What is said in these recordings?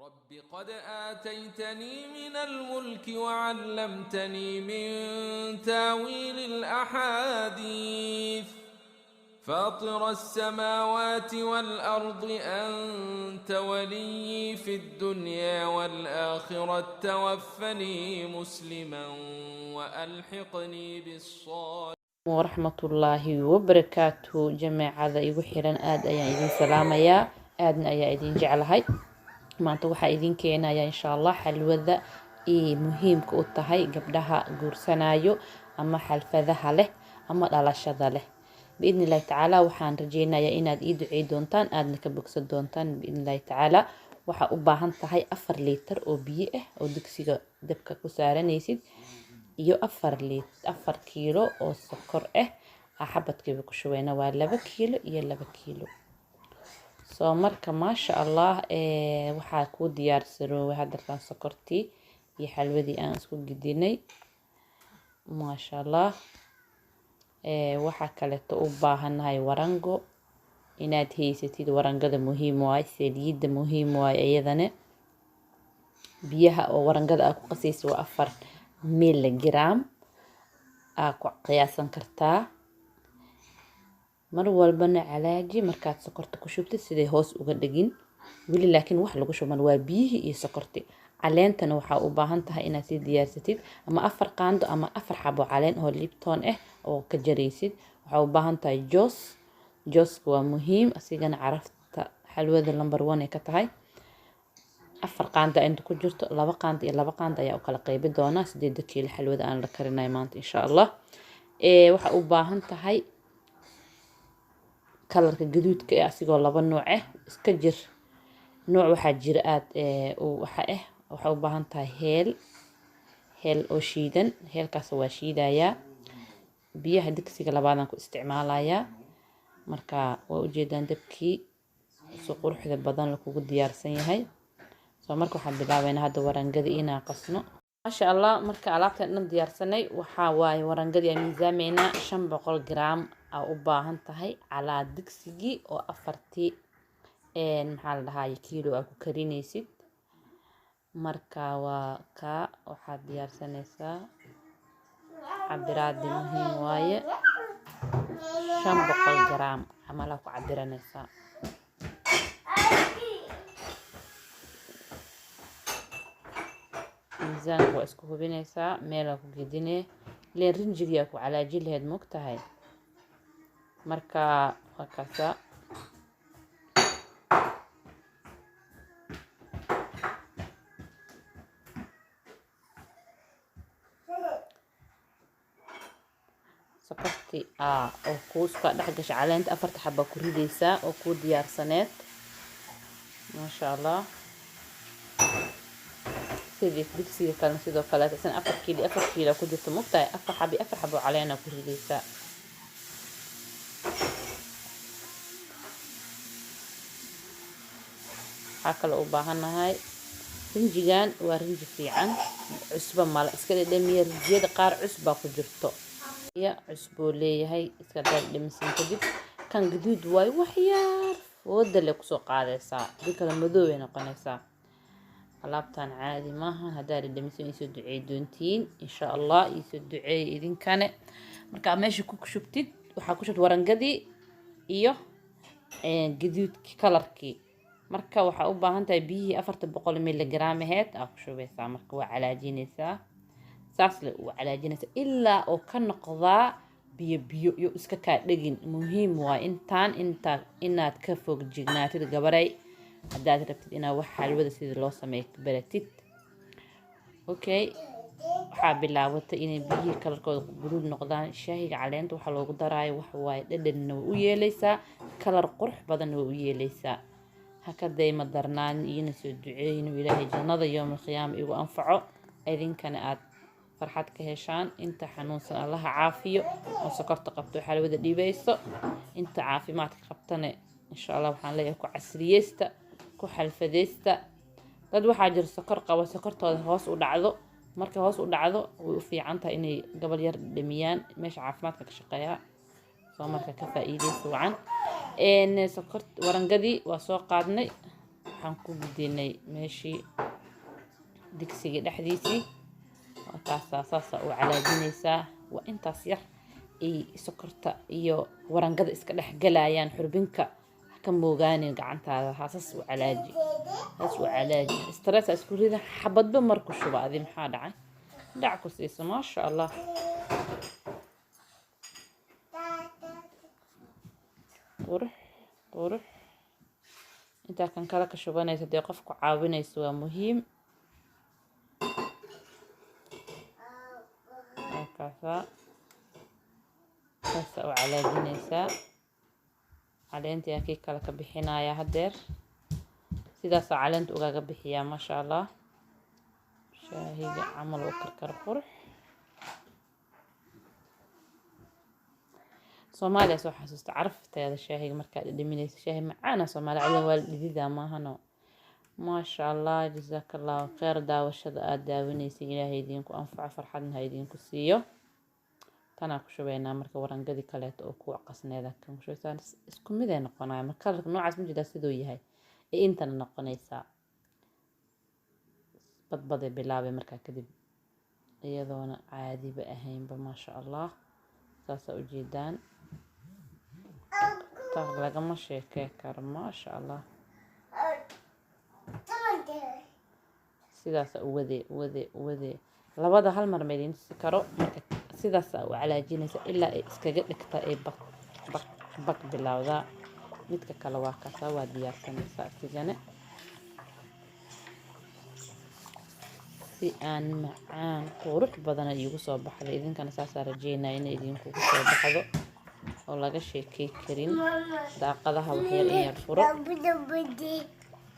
رب قد آتيتني من الملك وعلمتني من تاويل الأحاديث فاطر السماوات والأرض أنت ولي في الدنيا والآخرة توفني مسلما وألحقني بالصالحين ورحمة الله وبركاته جماعة إيغو حيران آد أيان إذن سلاميا آدنا أيان إذن جعلهاي maanta waxaa idin keenaya insha Allah xalwada muhiimka u tahay gabdhaha guursanayo ama xalfadaha leh ama dhalashada leh biidnillahi tacaala waxaan rajeynayaa inaad ii ducey doontaan aadna ka bogsan doontaan biidnillahi tacaala waxaa u baahan tahay 4 litir oo biyo ah oo digsiga dabka ku saaranaysid iyo 4 kiilo oo sokor ah xabadkeeda ku shubeyna waa 2 kiilo iyo 2 kiilo soo marka maasha Allah waxaa ku diyaarsaroobay hadalkan sokortii iyo xalwadii aan isku gidinay maasha Allah waxa kale oo u baahanahay warango inaad haysatid warangada muhiim waay saliidda muhiim waay iyadana biyaha oo warangada aad ku qasayso waa 4 miligram aad ku qiyaasan kartaa mar walbana calaaji markaad sokorta ku shubtid siday hoos uga dhigin wili laakiin wax lagu shuban waa biyihi iyo sokorti caleentana waxa u baahan tahay inaad si diyaarsatid ama 4 qaando ama 4 xabo caleen oo Lipton ah oo ka jaraysid waxa u baahan tahay joos waa muhiim asigana carafta xalwada number 1 ay ka tahay 4 qaando inta ku jirto 2 qaando iyo 2 qaando ayaa u kala qaybi doona 8 kiilo xalwada aan la karinayo maanta insha Allah waxa u baahan tahay kalarka gaduudka ah asigoo 2 nooc ah iska jir nooc waxa jira aad waxa u baahan tahay heel oo shiidan heelkaas waa shiidaya biyaha digsiga labaadan ku isticmaalaya marka waa u jeedaan dabkii soo quruxda badan la kugu diyaarsan yahay soo marka waxaan bilaabaynaa hadda warangada inaan qasno maasha Allah marka alaabtan dhan diyaarsanay waxa waaye warangada miisaameena 500 gram u baahan tahay calaa digsigii oo 4 maxaa la dhahaa kiilo aad ku karinaysid marka waa ka waxaad diyaarsanaysaa cabiraadi muhiim waaye 500 gram camal ku cabiranaysaa miisaanka waa isku hubinaysaa meel ku gedine leen rinjiga ku calaaji lahayd mogtahay marka wakasa sokorti oo kuuska dhex gashay caleenta 4 xabo ku ridaysaa oo ku diyaarsaneed maasha Allah sidii digsiga kale sidoo kale 4 kiilo ku jirto mogtahay 4 xabo caleena ku ridaysaa kala u baahanahay rinjigan waa rinji fiican cusbo mala iska dhadhamiya rinjiyada qaar cusba ku jirto ya cusbo leeyahay iska dhadhamisan kadib kan gaduud way wax yar wadale ku soo qaadaysaa dikada madow ay noqonaysaa alaabtan caadi maaha hadaa dhadhamisan isoo duceey doontiin insha Allah isoo duceey idinkane marka meesha ku shubtid waxa ku shubtid warangadii iyo gaduudki kalarkii marka waxa u baahan tahay biyo 400 miligram aheed aad ku shubeysaa marka waa calaajinaysaa saas la u calaajinaysaa ilaa oo ka noqdaa biyo iyo iska ka dhagin muhiim waa inaad ka fog jignaatid gabaray hadaad rabtid inaad wax xalwada sida loo sameeyo baratid okay waxa bilaawatay inay biyo kalarkooda guduud noqdaan shaahiga caleenta waxa loogu daraayo wax waay dhadhanna u yeelaysaa kalar qurux badan u yeelaysaa هكذا ما درنان ينسوا الدعين وإلهي جنة يوم القيامة إيو أنفعه إذن كان آد فرحات كهشان انت حنون سن الله عافية وسكرت قبطو حلوة دي بيسو انت عافي ما تقبطنا إن شاء الله وحان ليه كو عسريستا كو حلفديستا قد وحاجر سكر قوى سكرت هوس ودعضو مركا هوس ودعضو وفي عنتا إني قبل يرد دميان مش عافماتك كشقيا سو مركا كفائيدي سوعا سكرت ورنقدي وسو قادني waxaan ku gudinay meeshii digsiga dhexdiisii markaasaa saasa u calaajinaysaa waa intaas yar ay sokorta iyo warangada iska dhex galayaan xurbinka ka moogaani gacantaada haasas u calaaji stress isku rida xabadba marku shuba adi maxaa dhacay dhac ku siiso maasha allah qurux intaa kan kale ka shubanaysa dee qofku caawinayso waa muhiim markaasaa saasa u calaajinaysaa caleentii kii kale ka bixinaya hadeer sidaasaa caleenta ugaga bixiyaa maasha allah shaahiga camal u karkar qurux soomaaliya soo xasuusta carafteeda shaahiga markaad dhadhaminaysa shaahi macaana soomaali cadan waa la dhididaa maahano maasha allah jazaaka allahu kheyr daawashada aada daawinaysa ilaahay idinku anfaco farxadna ha idinku siiyo tanaa ku shubaynaa marka warangadii kaleeto oo ku qasneeda kan ku shubaysaan isku mid ay noqonaya marka kalarka noocaas ma jiraa siduu yahay ee intana noqonaysaa badbaday bilaabay markaa kadib iyadoona caadiba ahaynba maasha allah saasaa ujeedaan lagama sheekee karo maasha allah sidaasa uwadee labada hal mar maydin tusi karo marka sidaasa u calaajinaysa ilaa ay iskaga dhigta ay baq bilowdaa midka kale waa kaasaa waa diyaarsanaysaa asigana si aan macaan qurux badan iigu soo baxday idinkana saasaa rajeynaya inay idinkugu soo baxdo oo laga sheekey karin daaqadaha waxyar in yar furo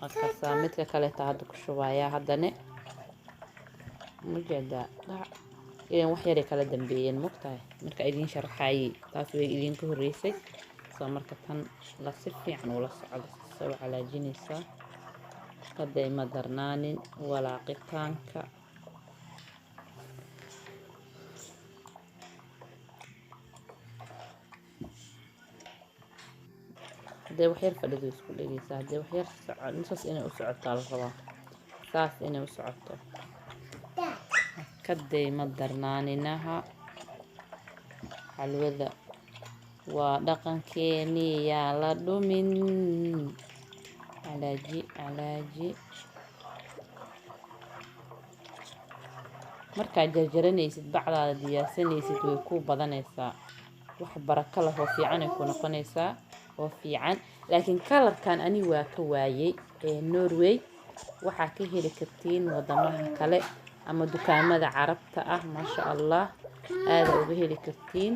markaasaa midka kaleeta hadda ku shubayaa haddana mujeedaa idan wax yaray kala dambeeyeen mogtahay marka idiin sharaxaayey taas way idinka horreysay soo marka tan la si fiican ula socdo soo calaajinaysaa hadday ma darnaanin walaaqitaanka hadday waxyar fadhido isku dhegeysaa hadday waxyar saas inay u socotaa la rabaa saas inay u socoto kaday ma darnaaninaha xalwada waa dhaqankeeni yaa la dhumin calaaji markaad jarjaranaysid bacdaada diyaarsanaysid way ku badanaysaa wax barako leh oo fiican ay ku noqonaysaa oo fiican laakiin kalarkan ani waa ka waayey ee Norway waxaa ka heli kartiin wadamaha kale ama dukaamada carabta ah maasha allah aada uga heli kartiin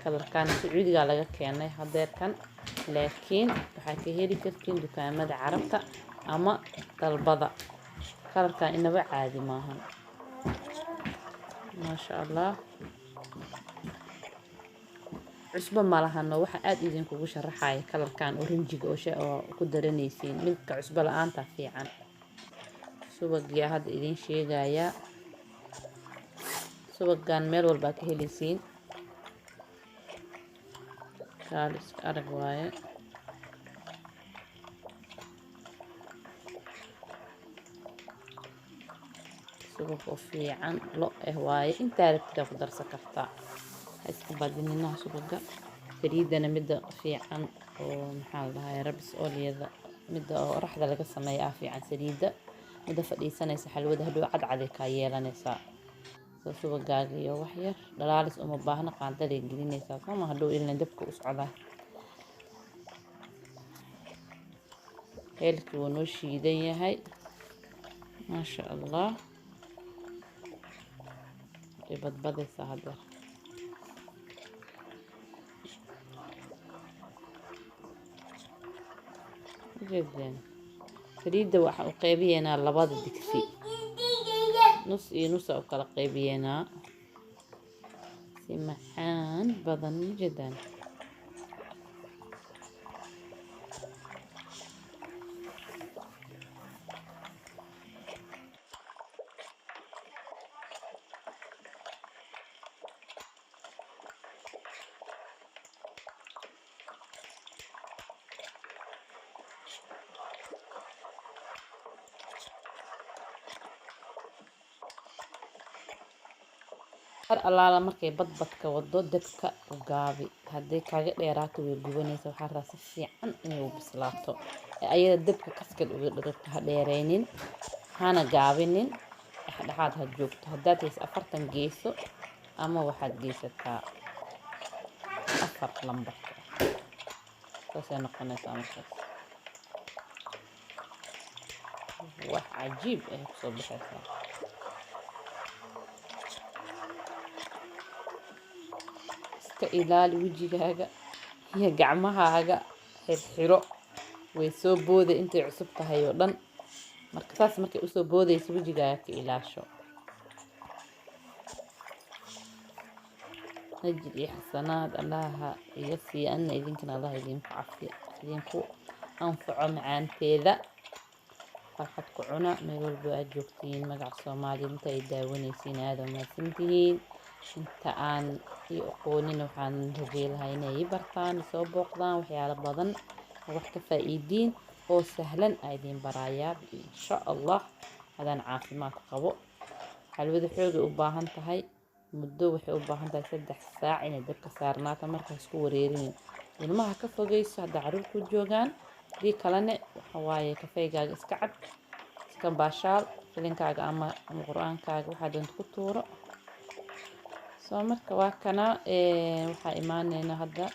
kalarkan sacuudiga laga keenay hadeerkan laakiin waxaa ka heli kartiin dukaamada carabta ama dalbada kalarkan inaba caadi maahan maasha allah cusbo malahano waxa aad idinkugu sharaxaya kalarkan oranjiga oo ku daranaysiin midka cusbo la'aanta fiican subagiya hadda idin sheegaya subagan meel walba ka helaysiin kaalis arag waaye subag oo fiican lo waaye intaa rabtida ku darsan kartaa iska badininaha subaga saliidana midda fiican oo maxaa la dhahaa rabis ooliyada midda oo raxda laga sameeyo fiican saliida midda fadhiisanaysa xalwada hadhow cadcad ka yeelanaysaa soo subagaaga iyo wax yar dhalaalis uma baahna qaandaday gelinaysaa sama hadhow ilaa dabka u socdaa heelkii wuu noo shiidan yahay maasha allah badbadaysaa hadeer ujeedeen saliidda waxaa u qaybiyeynaa labada digsi nus iyo nusa u kala qaybiyeynaa si macaan badan ujeedaan mar allaala markay badbadka wado dabka u gaabi. Haddii kaaga dheeraato way gubanaysaa. Waxaa rabaa si fiican inay u bislaato. Ayada dabka kaskad uga dhigto, ha dheeraynin, hana gaabinin, dhexdhexaad ha joogto. Haddaad hayso 40 geeso ama waxaad geysataa 4 lambarka. saasay noqonaysaa markaas. wax cajiib ah kusoo baxaysaa. iska ilaali wejigaaga iyo gacmahaaga, xirxiro. way soo booday intay cusub tahay oo dhan. marka saas markay usoo boodayso wejigaaga ka ilaasho. نجد إيه حسنات الله يسي أن إذنكن الله يدينكو عافية يدينكو أنفع معان تيذا فرحتكو عنا ميقول بواج جوكتين مقع الصومالي انتا يداونيسين هذا وما سنتين انتا آن يقونين وحان هجيل هاينا يبرطان يسو بوقضان وحيال بضن وحكا فايدين oo sahlan aydin barayaa insha Allah hadan caafimaad qabo. xalwada xoog u baahan tahay muddo waxay u baahan tahay 3 saac inay dabka saarnaato markaas isku wareerin. ilmaha ka fogeyso hada caruur ku joogan di kalena waxa waaye kafeegaaga iska cad iska baashaal filinkaaga ama quraankaaga waxa doonto ku tuuro. soo marka waa kana waxa imaanayna hadda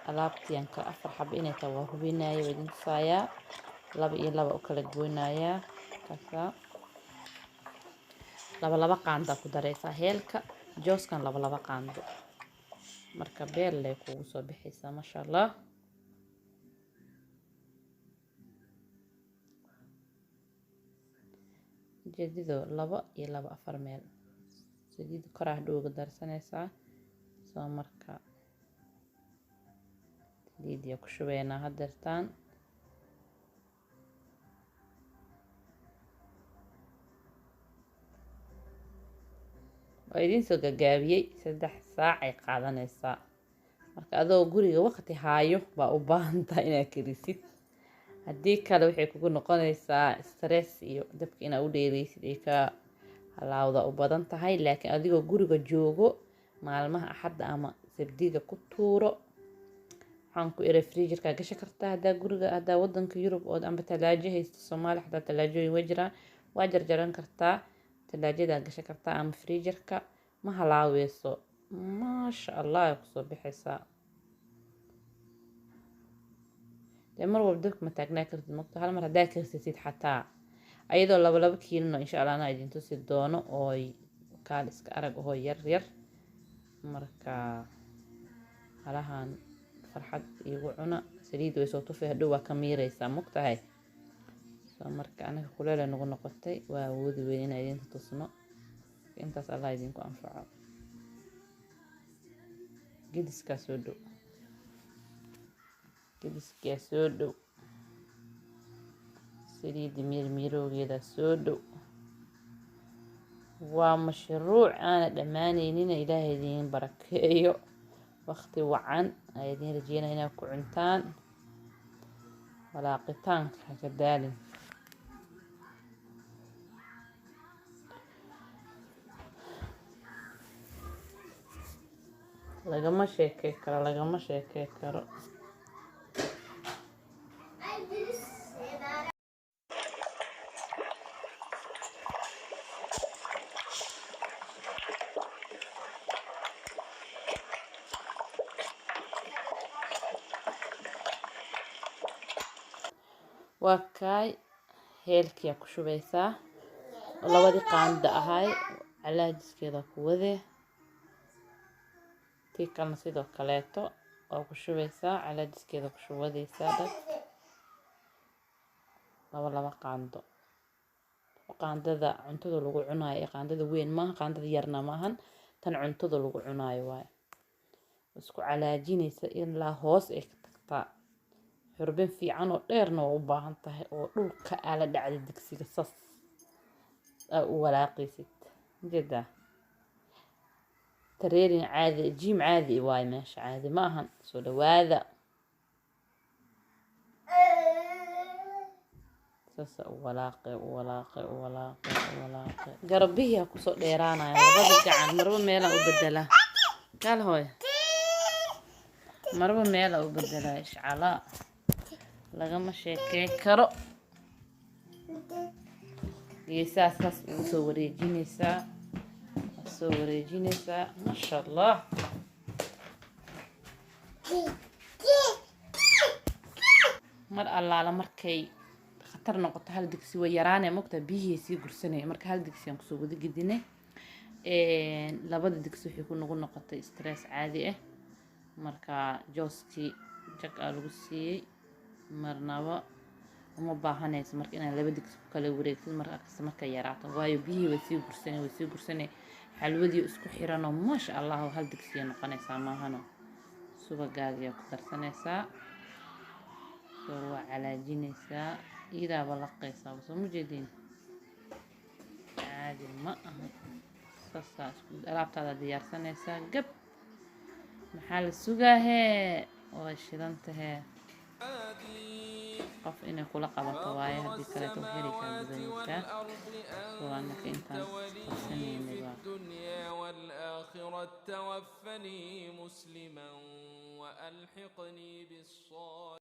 alaabtiyan ka 4 xab inay tahay waa hubinaya idin tusaaya 2 iyo 2 u kala goynaya kasa 2 qaanda ku dareysa heelka jooskan 2 qaando marka beel leh kugu soo bixisa ma sha Allah. jadido 2 iyo 2 4 meel sidii koraa dhooga darsanaysa soo marka liidiya ku shubeena hadeertaan waa idin soo gagaabiyay 3 saac ay qaadanaysaa. marka adoo guriga waqti haayo baa u baahan tahay inaad karisid. haddii kale waxay kugu noqonaysaa stress iyo dabka inaad u dheeraysid ay ka halaawda u badan tahay. laakiin adigoo guriga joogo maalmaha axadda ama sabdiga ku tuuro waxaan ku iray freezer-ka gashan kartaa. haddaa guriga haddaa wadanka Yurub oo amba talaajo haysto Soomaaliya hadda talaajooyin way jiraan waa jarjaran kartaa talaajada gashan kartaa ama freezer-ka ma halaaweyso ma sha Allah ku soo bixaysaa. mar walba dabka ma taagnaa kartid marka hal mar haddaa karsisid xataa ayadoo 2 kiilo insha Allah ana idin tusi doono oo kaal iska arag oo yar yar marka halahan farxad igu cuna saliid way soo tufay hadhow waa ka miiraysaa mugtahay. soo marka anaga kuleel nagu noqotay waa awoodi weyn inaan idin tusno intaas Allah idinku anfaco. gidiska soo dhow gidiska soo dhow saliid miroogeeda soo dhow. waa mashruuc aan dhamaanaynin Ilaahay idin barakeeyo. waqti wacan ay idin rajeynaa inaad ku cuntaan walaaqitaanka ka daalin. lagama sheekay karo waa kaay heelkiya ku shubaysaa 2 qaanda ahay calaajiskeeda ku wade tii kalena sidoo kaleeto oo ku shubaysaa calaajiskeeda ku shuwadaysaa dad 2 qaando. qaandada cuntada lagu cunaayo qaandada weyn maaha qaandada yarna maahan tan cuntada lagu cunaayo waay isku calaajinaysa ilaa hoos ay ka tagtaa. xurbin fiican oo dheerna u baahan tahay oo dhulka ala dhacday digsiga sas u walaaqaysid jida tareerin caadi jiim caadi waay meesha caadi ma ahan. soo dhawaada sasa walaaqe garbihi ku soo dheeraanaya labada gacan marba meel u bedela kal hooy marba meel u bedela ishcala lagama sheekay karo geesaas u soo wareejinaysaa masha Allah mar allaala markay khatar noqoto hal digsi way yaraanay mogta biyihii sii gursanay marka hal digsi aan kusoo wada gidinay labada digsi wixii ku noqotay stress caadi ah marka jooski jag lagu siiyay marnaba uma baahanayso marka inaan laba digsi ku kala wareegtid marka yaraato waayo biyihii way sii gursanay xalwadii isku xiran oo masha Allah hal digsi noqonaysaa maahano subagaaga ku darsanaysaa soo calaajinaysaa إذا بلقي صابص مجدين عادي ما صصاص رابط هذا ديار سنة قب محل السوقة هي وشلنتها قف إنه كل قبض طوايا هدي كلا توحيري كان بذنسة وأنك إنت تصنين الدنيا والآخرة توفني مسلما وألحقني بالصالحين